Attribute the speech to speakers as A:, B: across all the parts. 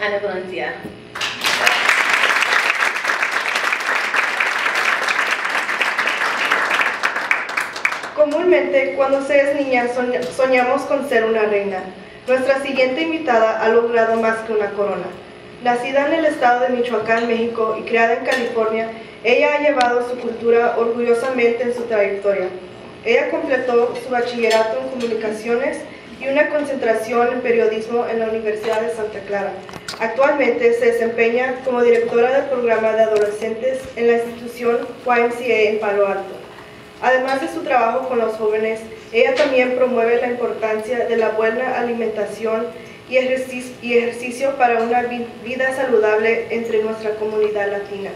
A: Ana Valencia.
B: Comúnmente, cuando se es niña, soñamos con ser una reina. Nuestra siguiente invitada ha logrado más que una corona. Nacida en el estado de Michoacán, México, y criada en California, ella ha llevado su cultura orgullosamente en su trayectoria. Ella completó su bachillerato en comunicaciones y una concentración en periodismo en la Universidad de Santa Clara. Actualmente se desempeña como directora del programa de adolescentes en la institución YMCA en Palo Alto. Además de su trabajo con los jóvenes, ella también promueve la importancia de la buena alimentación y ejercicio para una vida saludable entre nuestra comunidad latina.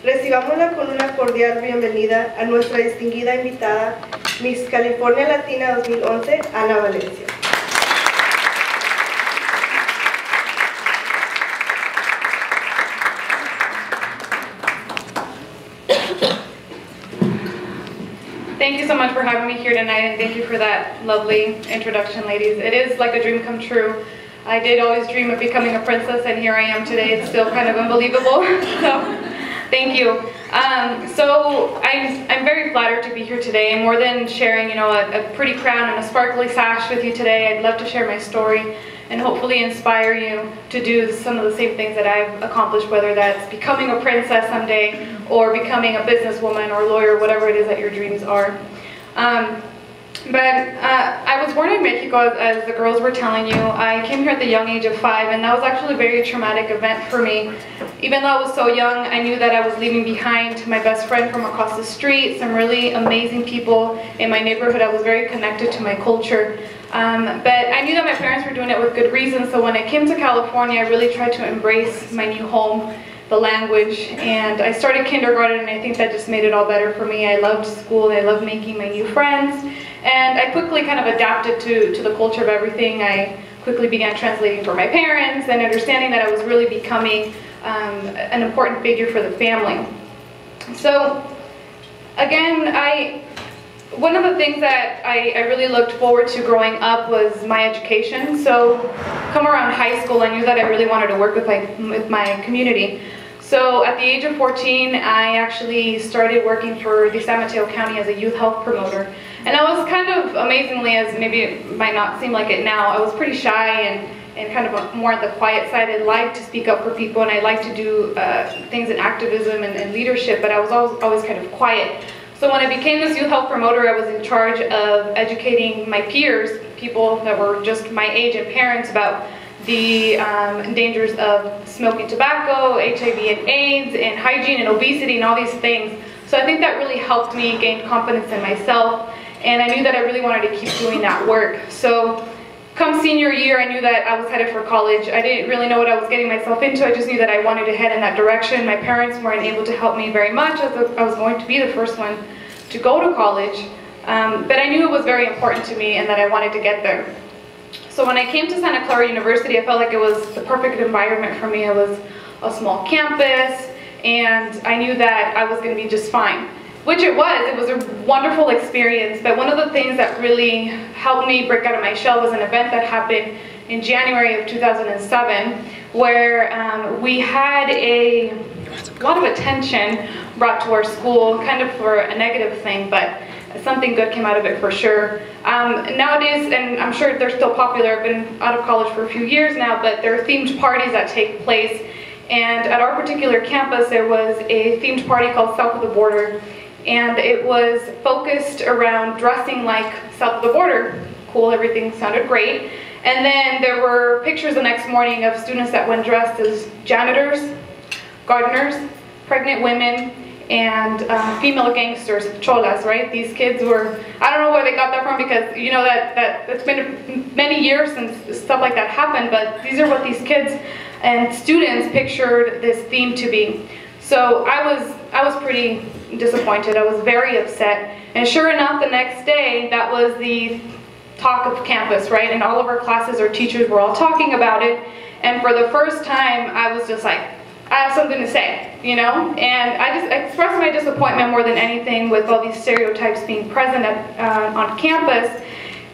B: Recibámosla con una cordial bienvenida a nuestra distinguida invitada, Miss California Latina 2011, Ana Valencia.
C: Thank you so much for having me here tonight, and thank you for that lovely introduction, ladies. It is like a dream come true. I did always dream of becoming a princess, and here I am today. It's still kind of unbelievable. So, thank you. So I'm very flattered to be here today. And more than sharing, a pretty crown and a sparkly sash with you today, I'd love to share my story and hopefully inspire you to do some of the same things that I've accomplished, whether that's becoming a princess someday or becoming a businesswoman or lawyer, whatever it is that your dreams are. I was born in Mexico, as the girls were telling you. I came here at the young age of 5, and that was actually a very traumatic event for me. Even though I was so young, I knew that I was leaving behind my best friend from across the street, some really amazing people in my neighborhood. I was very connected to my culture. But I knew that my parents were doing it with good reason, so when I came to California, I really tried to embrace my new home, the language, and I started kindergarten, and I think that just made it all better for me. I loved school, I loved making my new friends, and I quickly kind of adapted to the culture of everything. I quickly began translating for my parents and understanding that I was really becoming an important figure for the family. So again, one of the things that I really looked forward to growing up was my education. So come around high school, I knew that I really wanted to work with my community. So at the age of 14, I actually started working for the San Mateo County as a youth health promoter. And I was kind of, amazingly, as maybe it might not seem like it now, I was pretty shy and kind of more on the quiet side. I liked to speak up for people, and I liked to do things in activism and leadership, but I was always kind of quiet. So when I became this youth health promoter, I was in charge of educating my peers, people that were just my age and parents, about the dangers of smoking tobacco, HIV and AIDS, and hygiene and obesity and all these things. So I think that really helped me gain confidence in myself, and I knew that I really wanted to keep doing that work. So come senior year, I knew that I was headed for college. I didn't really know what I was getting myself into. I just knew that I wanted to head in that direction. My parents weren't able to help me very much, as I was going to be the first one to go to college. But I knew it was very important to me and that I wanted to get there. So when I came to Santa Clara University, I felt like it was the perfect environment for me. It was a small campus, and I knew that I was going to be just fine. Which it was. It was a wonderful experience, but one of the things that really helped me break out of my shell was an event that happened in January of 2007, where we had a lot of attention brought to our school, kind of for a negative thing, but something good came out of it for sure. Nowadays, and I'm sure they're still popular, I've been out of college for a few years now, but there are themed parties that take place, and at our particular campus there was a themed party called South of the Border, and it was focused around dressing like south of the border. Cool, everything sounded great. And then there were pictures the next morning of students that went dressed as janitors, gardeners, pregnant women, and female gangsters, cholas, right? These kids were, I don't know where they got that from, because you know that it's been many years since stuff like that happened, but these are what these kids and students pictured this theme to be. So I was pretty disappointed. I was very upset. And sure enough, the next day, that was the talk of campus, right? And all of our classes, our teachers were all talking about it. And for the first time, I was just like, I have something to say, you know? And I just expressed my disappointment more than anything with all these stereotypes being present on campus.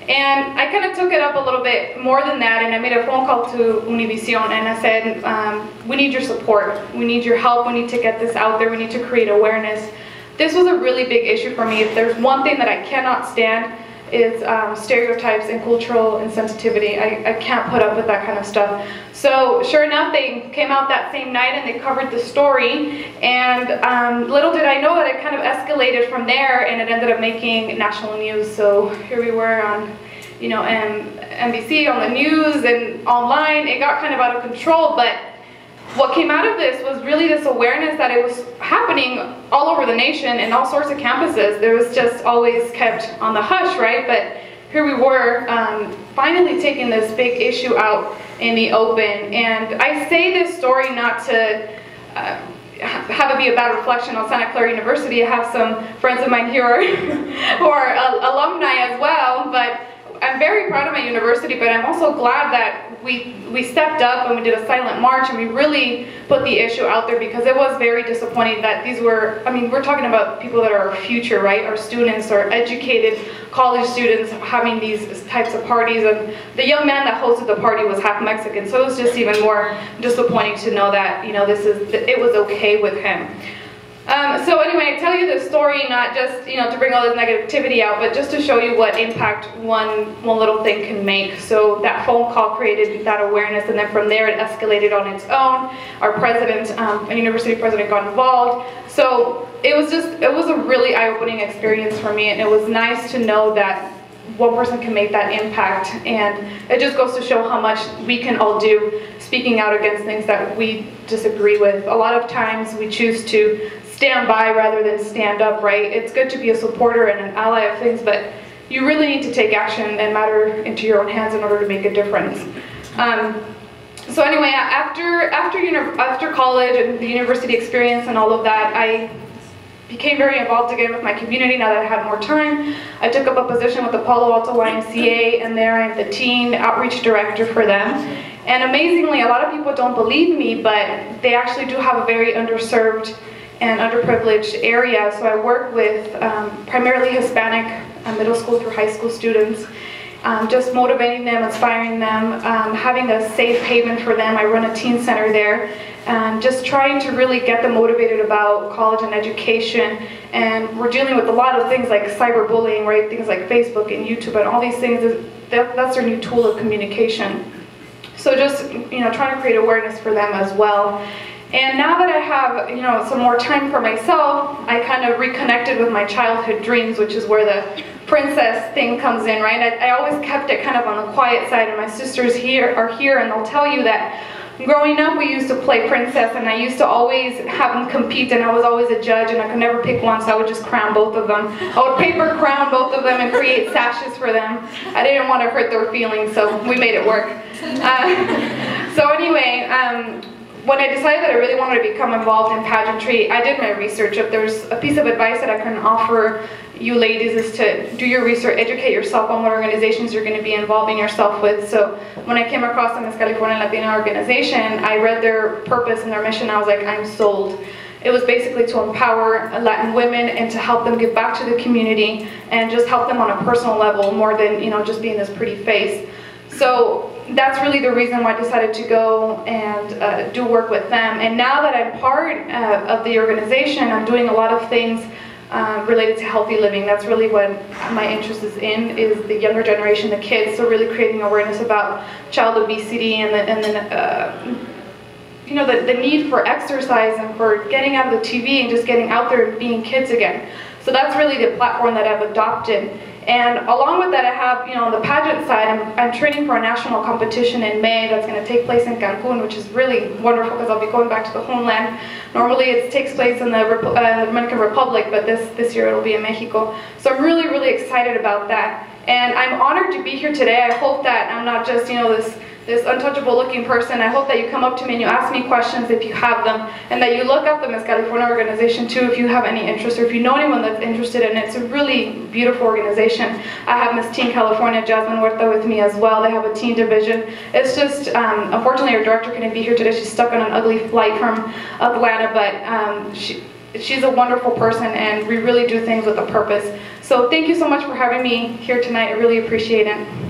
C: And I kind of took it up a little bit more than that, and I made a phone call to Univision, and I said, we need your support, we need your help, we need to get this out there, we need to create awareness. This was a really big issue for me. If there's one thing that I cannot stand, is stereotypes and cultural insensitivity. I can't put up with that kind of stuff. So sure enough, they came out that same night and they covered the story, and little did I know that it kind of escalated from there, and it ended up making national news. So here we were on, you know, NBC, on the news and online. It got kind of out of control, but what came out of this was really this awareness that it was happening all over the nation and all sorts of campuses. There was just always kept on the hush, right? But here we were, finally taking this big issue out in the open. And I say this story not to have it be a bad reflection on Santa Clara University. I have some friends of mine here who are alumni as well, but I'm very proud of my university, but I'm also glad that we stepped up and we did a silent march and we really put the issue out there, because it was very disappointing that these were, I mean, we're talking about people that are our future, right? Our students, our educated college students having these types of parties, and the young man that hosted the party was half Mexican, so it was just even more disappointing to know that, you know, it was okay with him. So anyway, I tell you this story not just, you know, to bring all this negativity out, but just to show you what impact one little thing can make. So that phone call created that awareness, and then from there it escalated on its own. Our president, a university president, got involved. So it was a really eye-opening experience for me, and it was nice to know that one person can make that impact, and it just goes to show how much we can all do speaking out against things that we disagree with. A lot of times we choose to stand by rather than stand up, right? It's good to be a supporter and an ally of things, but you really need to take action and matter into your own hands in order to make a difference. So anyway, after college and the university experience and all of that, I became very involved again with my community now that I had more time. I took up a position with the Palo Alto YMCA, and there I'm the teen outreach director for them. And amazingly, a lot of people don't believe me, but they actually do have a very underserved and underprivileged area. So I work with primarily Hispanic middle school through high school students, just motivating them, inspiring them, having a safe haven for them. I run a teen center there, and just trying to really get them motivated about college and education. And we're dealing with a lot of things like cyberbullying, right? Things like Facebook and YouTube and all these things. That's their new tool of communication. So just, you know, trying to create awareness for them as well. And now that I have, you know, some more time for myself, I kind of reconnected with my childhood dreams, which is where the princess thing comes in, right? I always kept it kind of on the quiet side, and my sisters are here, and they'll tell you that growing up we used to play princess, and I used to always have them compete, and I was always a judge, and I could never pick one, so I would just crown both of them. I would paper crown both of them and create sashes for them. I didn't want to hurt their feelings, so we made it work. So anyway, when I decided that I really wanted to become involved in pageantry, I did my research. If there's a piece of advice that I can offer you ladies, is to do your research, educate yourself on what organizations you're going to be involving yourself with. So when I came across the Miss California Latina organization, I read their purpose and their mission. I was like, I'm sold. It was basically to empower Latin women and to help them give back to the community and just help them on a personal level more than, you know, just being this pretty face. So that's really the reason why I decided to go and do work with them. And now that I'm part of the organization, I'm doing a lot of things related to healthy living. That's really what my interest is in, is the younger generation, the kids. So really creating awareness about child obesity and then you know, the need for exercise and for getting out of the TV and just getting out there and being kids again. So that's really the platform that I've adopted. And along with that, I have, you know, on the pageant side, I'm training for a national competition in May that's going to take place in Cancun, which is really wonderful because I'll be going back to the homeland. Normally it takes place in the Dominican Republic, but this year it'll be in Mexico. So I'm really, really excited about that. And I'm honored to be here today. I hope that I'm not just, you know, this untouchable looking person. I hope that you come up to me and you ask me questions if you have them, and that you look up the Miss California organization too if you have any interest, or if you know anyone that's interested in it. It's a really beautiful organization. I have Miss Teen California, Jasmine Huerta, with me as well. They have a teen division. It's just, unfortunately our director couldn't be here today. She's stuck on an ugly flight from Atlanta, but she's a wonderful person, and we really do things with a purpose. So thank you so much for having me here tonight. I really appreciate it.